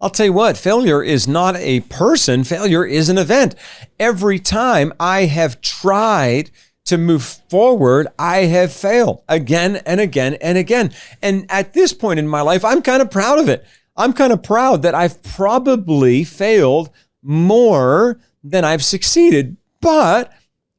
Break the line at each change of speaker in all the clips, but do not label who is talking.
I'll tell you what, failure is not a person. Failure is an event. Every time I have tried to move forward, I have failed again and again and again. And at this point in my life, I'm kind of proud of it. I'm kind of proud that I've probably failed more than I've succeeded. But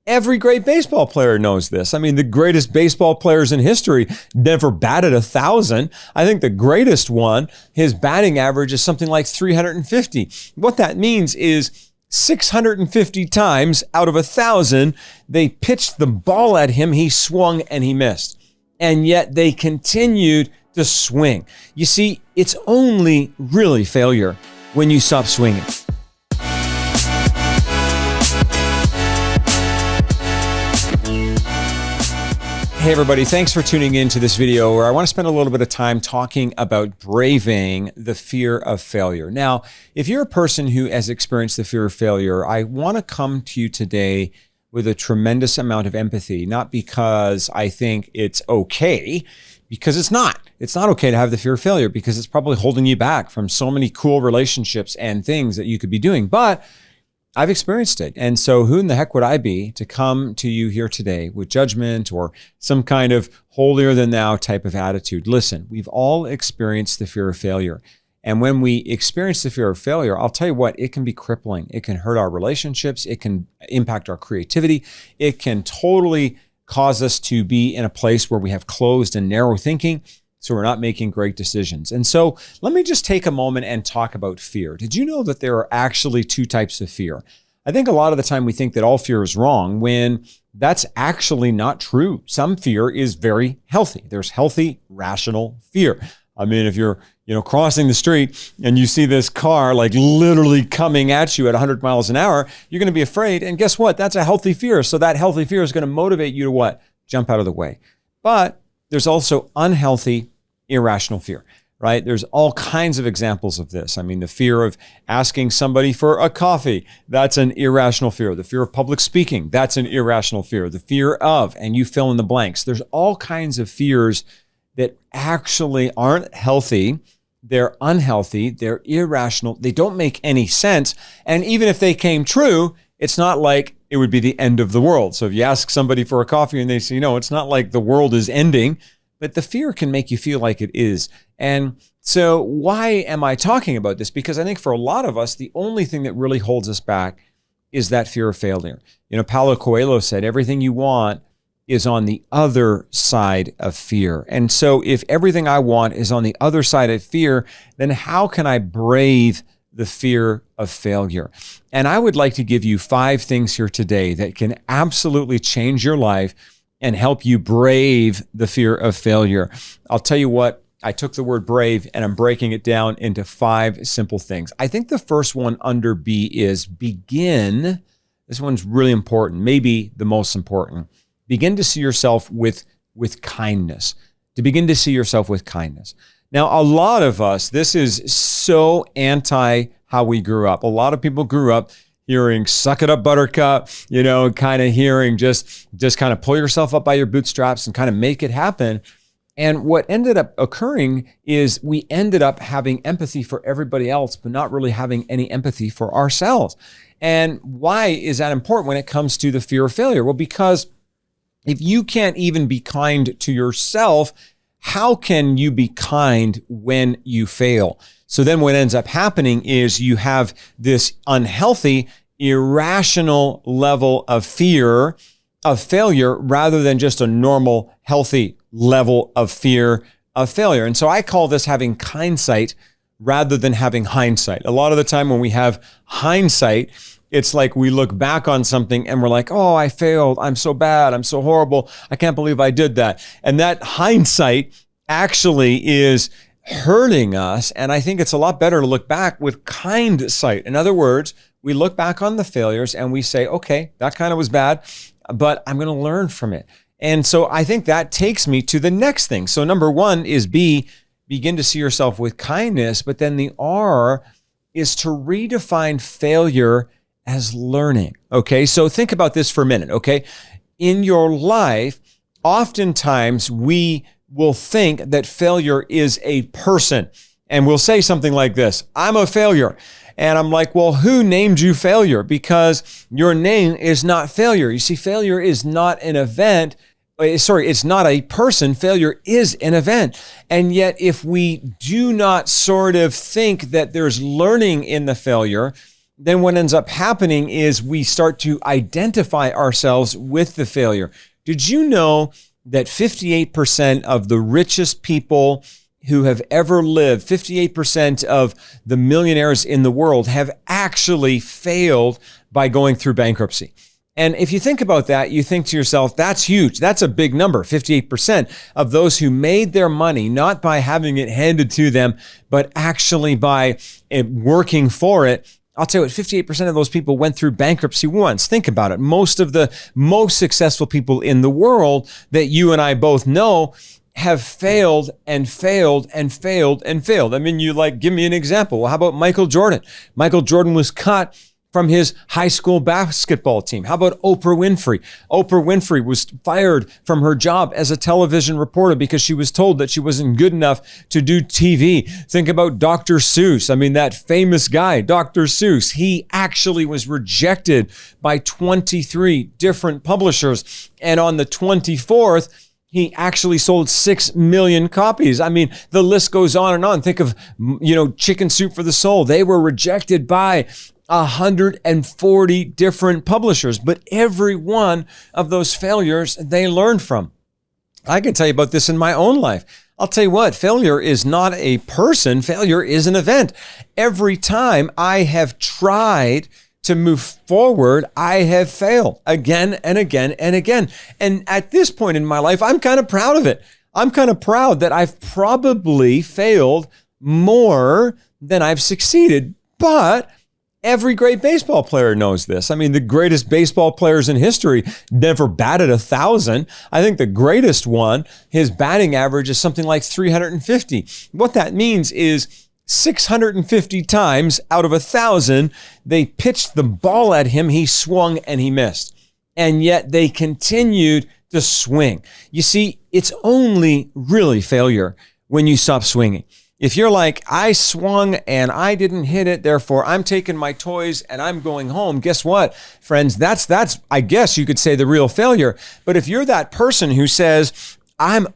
every great baseball player knows this. I mean, the greatest baseball players in history never batted 1,000. I think the greatest one, his batting average is something like 350. What that means is 650 times out of 1,000, they pitched the ball at him, he swung and he missed. And yet they continued to swing. You see, it's only really failure when you stop swinging. Hey everybody, thanks for tuning in to this video where I want to spend a little bit of time talking about braving the fear of failure. Now, if you're a person who has experienced the fear of failure, I want to come to you today with a tremendous amount of empathy, not because I think it's okay, because it's not. It's not okay to have the fear of failure because it's probably holding you back from so many cool relationships and things that you could be doing. But I've experienced it. And so who in the heck would I be to come to you here today with judgment or some kind of holier than thou type of attitude? Listen, we've all experienced the fear of failure. And when we experience the fear of failure, I'll tell you what, it can be crippling. It can hurt our relationships. It can impact our creativity. It can totally cause us to be in a place where we have closed and narrow thinking. So we're not making great decisions. And so let me just take a moment and talk about fear. Did you know that there are actually two types of fear? I think a lot of the time we think that all fear is wrong when that's actually not true. Some fear is very healthy. There's healthy, rational fear. I mean, if you're, crossing the street and you see this car like literally coming at you at 100 miles an hour, you're going to be afraid. And guess what? That's a healthy fear. So that healthy fear is going to motivate you to what? Jump out of the way. But there's also unhealthy, irrational fear, right? There's all kinds of examples of this. I mean, the fear of asking somebody for a coffee, that's an irrational fear. The fear of public speaking, that's an irrational fear. The fear of, and you fill in the blanks. There's all kinds of fears that actually aren't healthy. They're unhealthy. They're irrational. They don't make any sense. And even if they came true, it's not like it would be the end of the world. So if you ask somebody for a coffee and they say, it's not like the world is ending, but the fear can make you feel like it is. And so why am I talking about this? Because I think for a lot of us, the only thing that really holds us back is that fear of failure. Paulo Coelho said, everything you want is on the other side of fear. And so if everything I want is on the other side of fear, then how can I brave the fear of failure? And I would like to give you 5 things here today that can absolutely change your life and help you brave the fear of failure. I'll tell you what, I took the word brave and I'm breaking it down into 5 simple things. I think the first one under B is begin. This one's really important, maybe the most important. Begin to see yourself with kindness. To begin to see yourself with kindness. Now, a lot of us, this is so anti how we grew up. A lot of people grew up hearing, suck it up, buttercup, kind of hearing, just kind of pull yourself up by your bootstraps and kind of make it happen. And what ended up occurring is we ended up having empathy for everybody else, but not really having any empathy for ourselves. And why is that important when it comes to the fear of failure? Well, because if you can't even be kind to yourself, how can you be kind when you fail? So then what ends up happening is you have this unhealthy, irrational level of fear of failure rather than just a normal, healthy level of fear of failure. And so I call this having kindsight rather than having hindsight. A lot of the time when we have hindsight, it's like we look back on something and we're like, oh, I failed. I'm so bad. I'm so horrible. I can't believe I did that. And that hindsight actually is hurting us. And I think it's a lot better to look back with kind sight. In other words, we look back on the failures and we say, okay, that kind of was bad, but I'm going to learn from it. And so I think that takes me to the next thing. So number 1 is begin to see yourself with kindness. But then the R is to redefine failure as learning. Okay. So think about this for a minute. Okay. In your life, oftentimes we will think that failure is a person. and we'll say something like this: I'm a failure. And I'm like, well, who named you failure? Because your name is not failure. You see, failure is not an event. It's not a person. Failure is an event. And yet, if we do not sort of think that there's learning in the failure, then what ends up happening is we start to identify ourselves with the failure. Did you know that 58% of the richest people who have ever lived, 58% of the millionaires in the world, have actually failed by going through bankruptcy? And if you think about that, you think to yourself, that's huge. That's a big number. 58% of those who made their money, not by having it handed to them, but actually by working for it. I'll tell you what, 58% of those people went through bankruptcy once. Think about it. Most of the most successful people in the world that you and I both know have failed and failed and failed and failed. I mean, give me an example. Well, how about Michael Jordan? Michael Jordan was cut from his high school basketball team. How about Oprah Winfrey? Oprah Winfrey was fired from her job as a television reporter because she was told that she wasn't good enough to do TV. Think about Dr. Seuss. I mean, that famous guy, Dr. Seuss, he actually was rejected by 23 different publishers. And on the 24th, he actually sold 6 million copies. I mean, the list goes on and on. Think of, Chicken Soup for the Soul. They were rejected by 140 different publishers, but every one of those failures they learned from. I can tell you about this in my own life. I'll tell you what, failure is not a person. Failure is an event. Every time I have tried to move forward, I have failed again and again and again. And at this point in my life, I'm kind of proud of it. I'm kind of proud that I've probably failed more than I've succeeded. But every great baseball player knows this. I mean, the greatest baseball players in history never batted 1,000. I think the greatest one, his batting average is something like 350. What that means is 650 times out of 1,000, they pitched the ball at him, he swung and he missed. And yet they continued to swing. You see, it's only really failure when you stop swinging. If you're like, I swung and I didn't hit it, therefore I'm taking my toys and I'm going home. Guess what, friends? That's I guess you could say the real failure. But if you're that person who says, I'm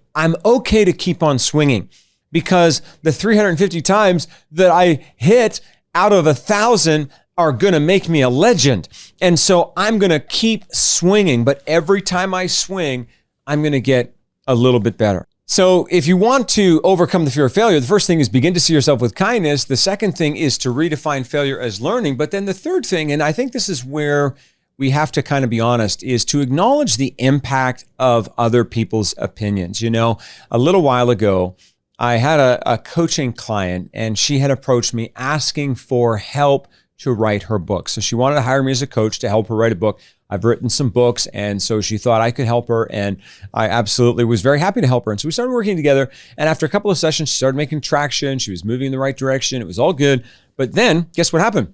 okay to keep on swinging, because the 350 times that I hit out of 1,000 are going to make me a legend. And so I'm going to keep swinging. But every time I swing, I'm going to get a little bit better. So if you want to overcome the fear of failure, the first thing is begin to see yourself with kindness. The second thing is to redefine failure as learning. But then the third thing, and I think this is where we have to kind of be honest, is to acknowledge the impact of other people's opinions. A little while ago, I had a coaching client and she had approached me asking for help to write her book. So she wanted to hire me as a coach to help her write a book. I've written some books, and so she thought I could help her, and I absolutely was very happy to help her. And so we started working together, and after a couple of sessions, she started making traction. She was moving in the right direction. It was all good. But then, guess what happened?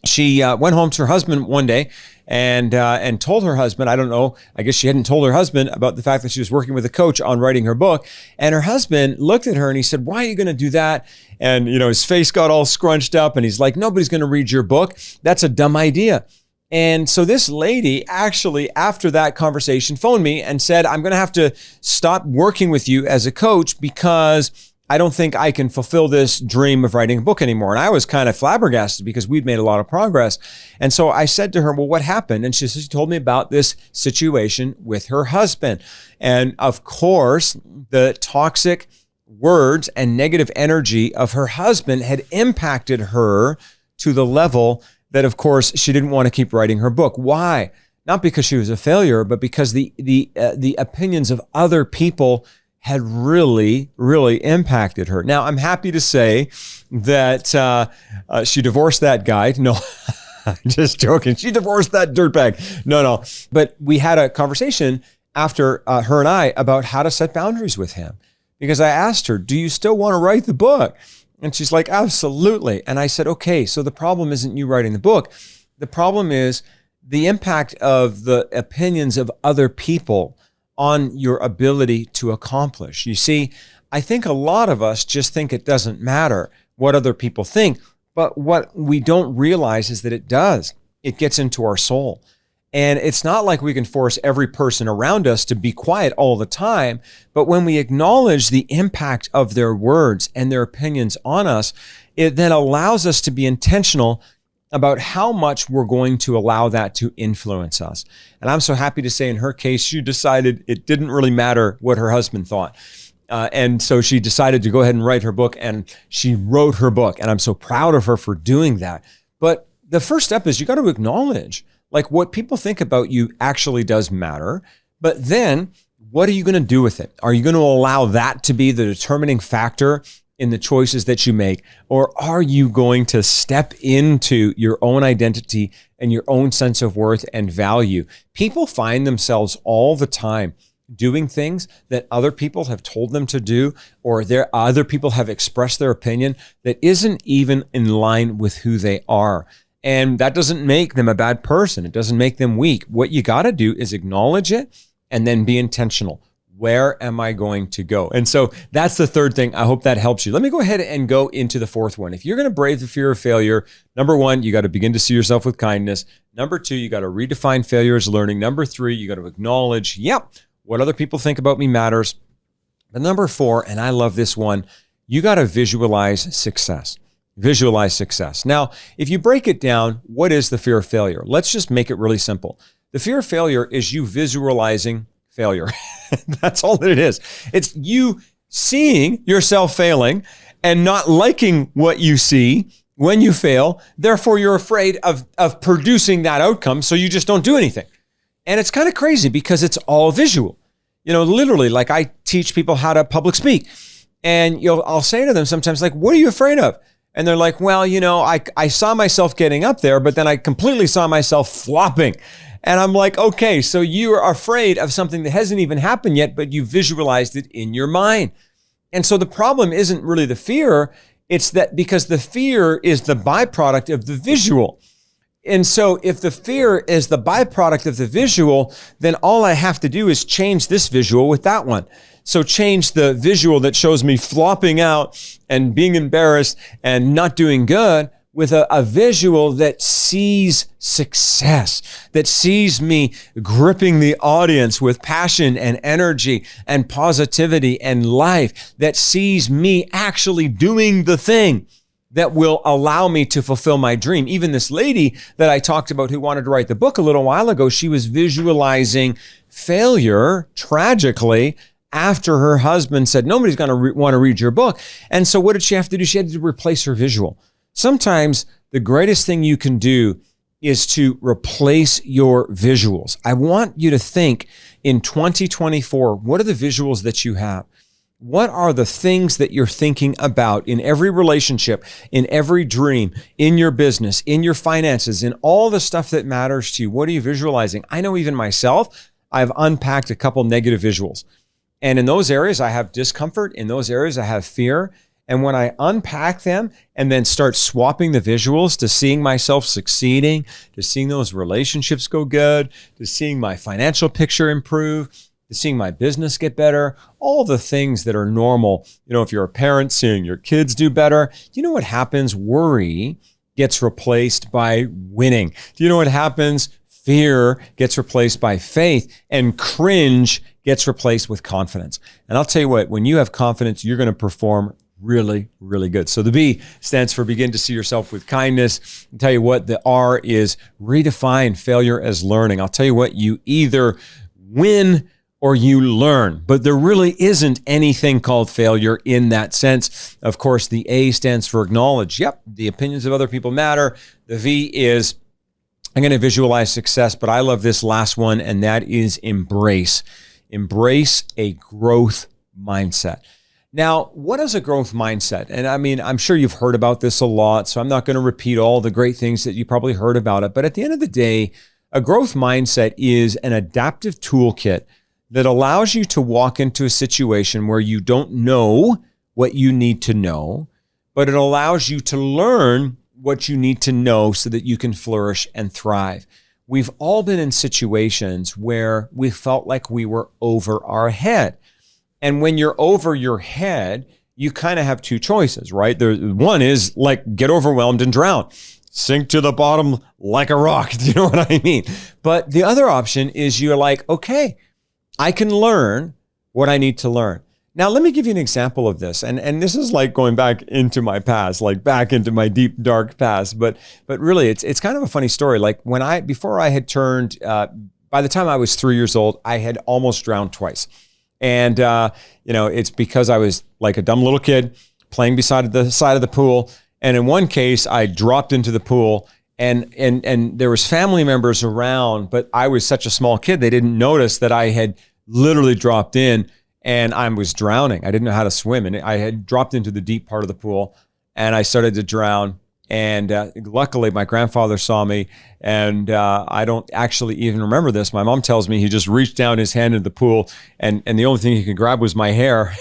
She went home to her husband one day and told her husband, I don't know, I guess she hadn't told her husband about the fact that she was working with a coach on writing her book. And her husband looked at her and he said, why are you going to do that? And, his face got all scrunched up and he's like, nobody's going to read your book. That's a dumb idea. And so this lady actually, after that conversation, phoned me and said, I'm going to have to stop working with you as a coach because I don't think I can fulfill this dream of writing a book anymore. And I was kind of flabbergasted because we'd made a lot of progress. And so I said to her, well, what happened? And she told me about this situation with her husband. And of course, the toxic words and negative energy of her husband had impacted her to the level that, of course, she didn't want to keep writing her book. Why? Not because she was a failure, but because the opinions of other people had really, really impacted her. Now, I'm happy to say that she divorced that guy. No, I'm just joking. She divorced that dirtbag. No. But we had a conversation after her and I about how to set boundaries with him. Because I asked her, do you still want to write the book? And she's like, absolutely. And I said, okay, so the problem isn't you writing the book. The problem is the impact of the opinions of other people on your ability to accomplish. You see, I think a lot of us just think it doesn't matter what other people think, but what we don't realize is that it does. It gets into our soul. And it's not like we can force every person around us to be quiet all the time, but when we acknowledge the impact of their words and their opinions on us, it then allows us to be intentional about how much we're going to allow that to influence us. And I'm so happy to say in her case, she decided it didn't really matter what her husband thought. And so she decided to go ahead and write her book, and she wrote her book. And I'm so proud of her for doing that. But the first step is you got to acknowledge, like, what people think about you actually does matter. But then what are you going to do with it? Are you going to allow that to be the determining factor in the choices that you make? Or are you going to step into your own identity and your own sense of worth and value? People find themselves all the time doing things that other people have told them to do, or other people have expressed their opinion that isn't even in line with who they are. And that doesn't make them a bad person. It doesn't make them weak. What you got to do is acknowledge it and then be intentional. Where am I going to go? And so that's the third thing. I hope that helps you. Let me go ahead and go into the fourth one. If you're going to brave the fear of failure, number one, you got to begin to see yourself with kindness. Number two, you got to redefine failure as learning. Number three, you got to acknowledge, what other people think about me matters. But number four, and I love this one, you got to visualize success. Visualize success. Now, if you break it down, what is the fear of failure? Let's just make it really simple. The fear of failure is you visualizing failure. That's all that it is. It's you seeing yourself failing and not liking what you see when you fail. Therefore, you're afraid of producing that outcome, so you just don't do anything. And it's kind of crazy because it's all visual. Literally, like, I teach people how to public speak. And I'll say to them sometimes, like, what are you afraid of? And they're like, well, I saw myself getting up there, but then I completely saw myself flopping. And I'm like, okay, so you are afraid of something that hasn't even happened yet, but you visualized it in your mind. And so the problem isn't really the fear. It's that because the fear is the byproduct of the visual. And so if the fear is the byproduct of the visual, then all I have to do is change this visual with that one. So change the visual that shows me flopping out and being embarrassed and not doing good with a visual that sees success, that sees me gripping the audience with passion and energy and positivity and life, that sees me actually doing the thing that will allow me to fulfill my dream. Even this lady that I talked about who wanted to write the book a little while ago, she was visualizing failure tragically after her husband said, nobody's going to want to read your book. And so what did she have to do? She had to replace her visual. Sometimes the greatest thing you can do is to replace your visuals. I want you to think in 2024, what are the visuals that you have? What are the things that you're thinking about in every relationship, in every dream, in your business, in your finances, in all the stuff that matters to you? What are you visualizing? I know even myself, I've unpacked a couple negative visuals. And in those areas, I have discomfort. In those areas, I have fear. And when I unpack them and then start swapping the visuals to seeing myself succeeding, to seeing those relationships go good, to seeing my financial picture improve, to seeing my business get better, all the things that are normal. If you're a parent, seeing your kids do better, you know what happens? Worry gets replaced by winning. Do you know what happens? Fear gets replaced by faith, and cringe gets replaced with confidence. And I'll tell you what, when you have confidence, you're going to perform really, really good. So the B stands for begin to see yourself with kindness. I'll tell you what, the R is redefine failure as learning. I'll tell you what, you either win or you learn, but there really isn't anything called failure in that sense. Of course, the A stands for acknowledge. Yep, the opinions of other people matter. The V is I'm going to visualize success, but I love this last one, and that is embrace. Embrace a growth mindset. Now, what is a growth mindset? And I mean, I'm sure you've heard about this a lot, so I'm not going to repeat all the great things that you probably heard about it. But at the end of the day, a growth mindset is an adaptive toolkit that allows you to walk into a situation where you don't know what you need to know, but it allows you to learn what you need to know so that you can flourish and thrive. We've all been in situations where we felt like we were over our head. And when you're over your head, you kind of have two choices, right? One is like get overwhelmed and drown, sink to the bottom like a rock. Do you know what I mean? But the other option is you're like, okay, I can learn what I need to learn. Now, let me give you an example of this. And this is like going back into my past, like back into my deep, dark past. But really, it's kind of a funny story. Like before I had turned, by the time I was 3 years old, I had almost drowned twice. And, it's because I was like a dumb little kid playing beside the side of the pool. And in one case, I dropped into the pool and there was family members around, but I was such a small kid, they didn't notice that I had literally dropped in and I was drowning. I didn't know how to swim. And I had dropped into the deep part of the pool and I started to drown. And luckily, my grandfather saw me, and I don't actually even remember this. My mom tells me he just reached down his hand into the pool, and the only thing he could grab was my hair,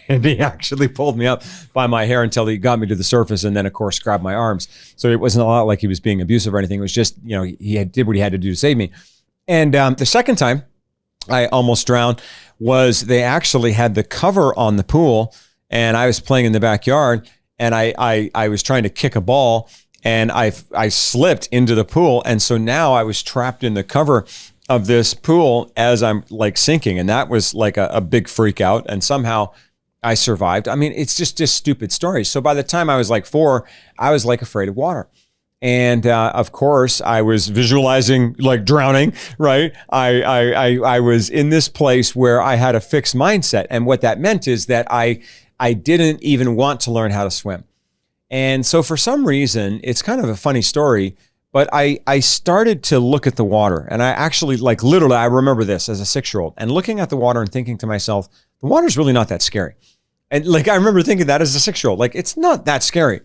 and he actually pulled me up by my hair until he got me to the surface, and then, of course, grabbed my arms. So it wasn't a lot like he was being abusive or anything. It was just, he did what he had to do to save me. And the second time I almost drowned was they actually had the cover on the pool, and I was playing in the backyard, and I was trying to kick a ball and I slipped into the pool. And so now I was trapped in the cover of this pool as I'm like sinking. And that was like a big freak out. And somehow I survived. I mean, it's just stupid stories. So by the time I was like 4, I was like afraid of water. And of course, I was visualizing like drowning, right? I was in this place where I had a fixed mindset. And what that meant is that I didn't even want to learn how to swim. And so for some reason, it's kind of a funny story, but I started to look at the water. And I actually, like literally, I remember this as a 6-year-old and looking at the water and thinking to myself, the water's really not that scary. And like, I remember thinking that as a 6-year-old, like, it's not that scary.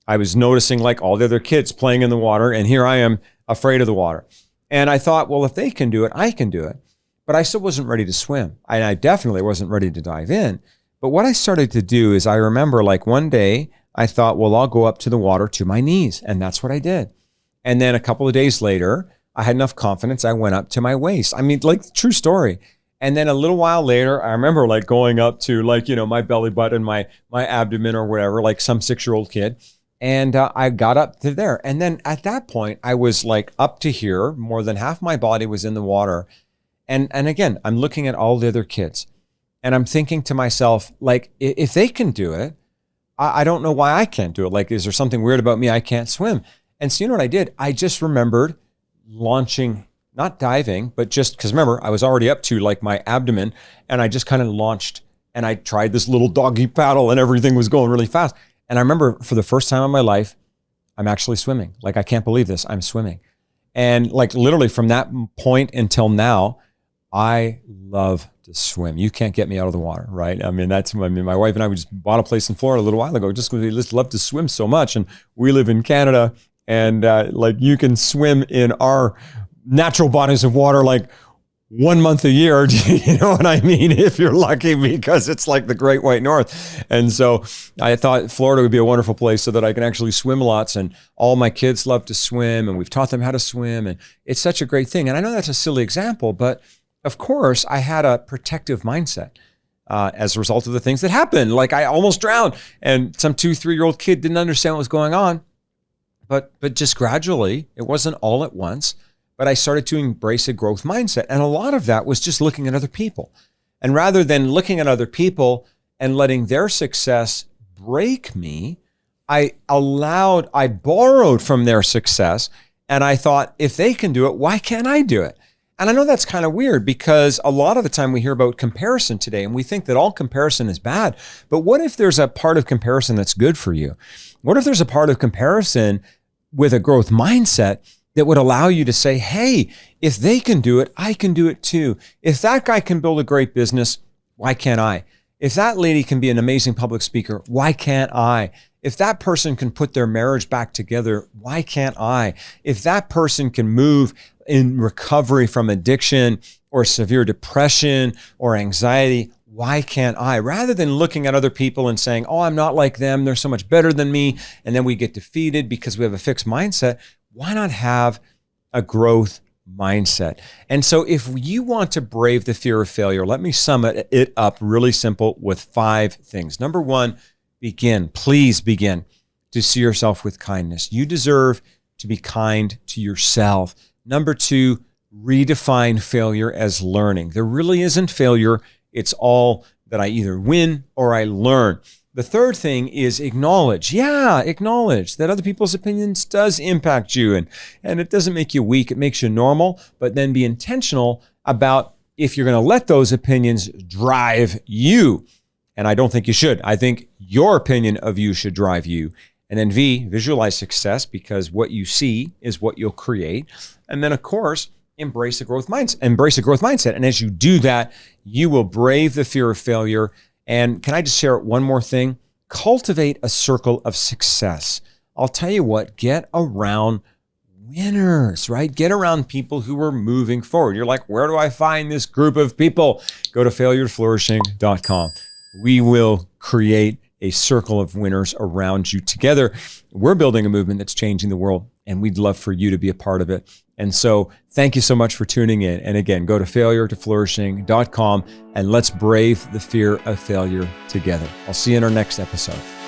I was noticing like all the other kids playing in the water, and here I am afraid of the water. And I thought, well, if they can do it, I can do it. But I still wasn't ready to swim. And I definitely wasn't ready to dive in. But what I started to do is I remember like one day I thought, well, I'll go up to the water to my knees. And that's what I did. And then a couple of days later, I had enough confidence. I went up to my waist. I mean, like true story. And then a little while later, I remember like going up to like, my belly button, my abdomen or whatever, like some 6-year-old kid. And I got up to there. And then at that point, I was like up to here. More than half my body was in the water. And again, I'm looking at all the other kids. And I'm thinking to myself, like, if they can do it, I don't know why I can't do it. Like, is there something weird about me? I can't swim. And so you know what I did? I just remembered launching, not diving, but just because remember, I was already up to like my abdomen and I just kind of launched and I tried this little doggy paddle and everything was going really fast. And I remember for the first time in my life, I'm actually swimming. Like, I can't believe this. I'm swimming. And like literally from that point until now, I love to swim. You can't get me out of the water, right? I mean, my wife and I, we just bought a place in Florida a little while ago just because we just love to swim so much. And we live in Canada and like you can swim in our natural bodies of water like 1 month a year. You know what I mean? If you're lucky, because it's like the Great White North. And so I thought Florida would be a wonderful place so that I can actually swim lots. And all my kids love to swim and we've taught them how to swim. And it's such a great thing. And I know that's a silly example, but of course, I had a protective mindset as a result of the things that happened. Like I almost drowned and some 2-3-year-old kid didn't understand what was going on. But just gradually, it wasn't all at once, but I started to embrace a growth mindset. And a lot of that was just looking at other people. And rather than looking at other people and letting their success break me, I borrowed from their success. And I thought, if they can do it, why can't I do it? And I know that's kind of weird because a lot of the time we hear about comparison today and we think that all comparison is bad. But what if there's a part of comparison that's good for you? What if there's a part of comparison with a growth mindset that would allow you to say, hey, if they can do it, I can do it too. If that guy can build a great business, why can't I? If that lady can be an amazing public speaker, why can't I? If that person can put their marriage back together, why can't I? If that person can move in recovery from addiction or severe depression or anxiety, why can't I? Rather than looking at other people and saying, oh, I'm not like them, they're so much better than me, and then we get defeated because we have a fixed mindset, why not have a growth mindset. And so if you want to brave the fear of failure, let me sum it up really simple with 5 things. Number 1, please begin to see yourself with kindness. You deserve to be kind to yourself. Number 2, redefine failure as learning. There really isn't failure. It's all that I either win or I learn. The third thing is acknowledge. Acknowledge that other people's opinions does impact you, and it doesn't make you weak. It makes you normal, but then be intentional about if you're going to let those opinions drive you. And I don't think you should. I think your opinion of you should drive you. And then V, visualize success, because what you see is what you'll create. And then, of course, embrace a growth mindset. And as you do that, you will brave the fear of failure. And can I just share one more thing? Cultivate a circle of success. I'll tell you what, get around winners, right? Get around people who are moving forward. You're like, where do I find this group of people? Go to failuretoflourishing.com. We will create a circle of winners around you. Together, we're building a movement that's changing the world, and we'd love for you to be a part of it. And so thank you so much for tuning in. And again, go to failuretoflourishing.com and let's brave the fear of failure together. I'll see you in our next episode.